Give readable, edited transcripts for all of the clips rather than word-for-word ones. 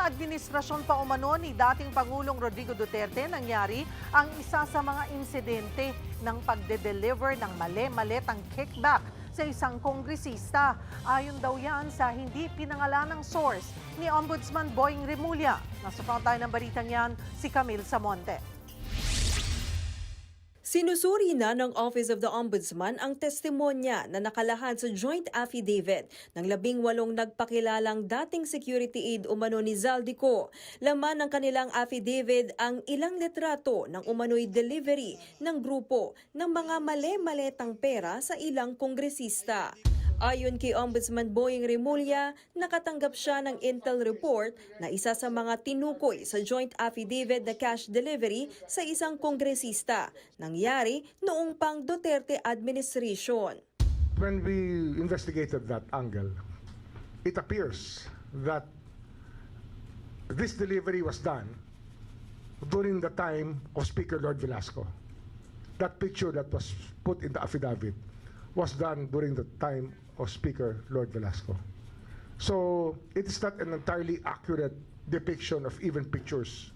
administrasyon pa umano ni dating Pangulong Rodrigo Duterte nangyari ang isa sa mga insidente ng pagde-deliver ng mali-malitang kickback sa isang kongresista. Ayon daw yan sa hindi pinangalanang source ni Ombudsman Boying Remulla. Nasa frontline ng balitang yan, si Camille Samonte. Sinusuri na ng Office of the Ombudsman ang testimonya na nakalahad sa joint affidavit ng 18 nagpakilalang dating security aide umano ni Zaldico. Laman ng kanilang affidavit ang ilang litrato ng umano'y delivery ng grupo ng mga mali-maletang pera sa ilang kongresista. Ayon kay Ombudsman Boying Remulla, nakatanggap siya ng intel report na isa sa mga tinukoy sa joint affidavit na cash delivery sa isang kongresista. Nangyari noong pang Duterte administration. When we investigated that angle, it appears that this delivery was done during the time of Speaker Lord Velasco. That picture that was put in the affidavit was done during the time of Speaker Lord Velasco. So it is not an entirely accurate depiction of even pictures.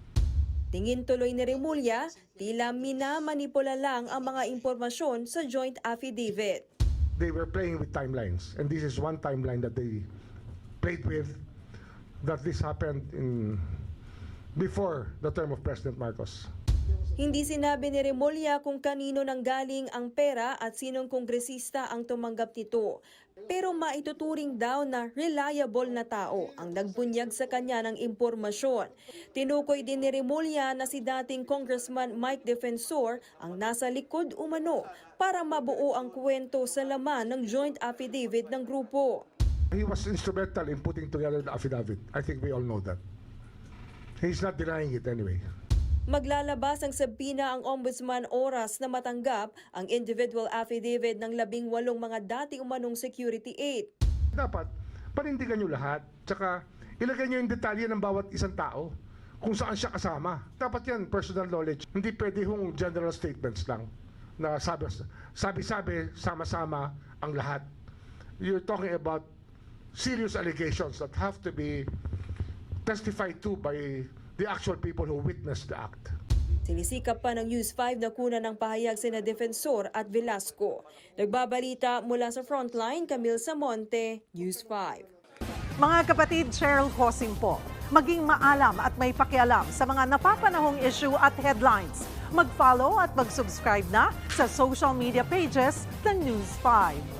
Tingin tuloy ni Remulla, tila minamanipula lang ang mga impormasyon sa joint affidavit. They were playing with timelines, and this is one timeline that they played with, that this happened before the term of President Marcos. Hindi sinabi ni Remulla kung kanino nanggaling ang pera at sinong kongresista ang tumanggap nito. Pero maituturing daw na reliable na tao ang nagbunyag sa kanya ng impormasyon. Tinukoy din ni Remulla na si dating Congressman Mike Defensor ang nasa likod umano para mabuo ang kwento sa laman ng joint affidavit ng grupo. He was instrumental in putting together the affidavit. I think we all know that. He's not denying it anyway. Maglalabas ang sabina ang Ombudsman oras na matanggap ang individual affidavit ng 18 mga dati umanong security aide. Dapat panindigan nyo lahat, tsaka ilagay nyo yung detalye ng bawat isang tao kung saan siya kasama. Dapat yan, personal knowledge. Hindi pwede hong general statements lang na sabi-sabi, sama-sama ang lahat. You're talking about serious allegations that have to be testified to by the actual people who witnessed the act. Sinisikap pa ng News 5 na kunan ng pahayag sina Defensor at Velasco. Nagbabalita mula sa Frontline, Camille Samonte, News 5. Mga kapatid, Cheryl Hosing po. Maging maalam at may pakialam sa mga napapanahong issue at headlines. Mag-follow at mag-subscribe na sa social media pages ng News 5.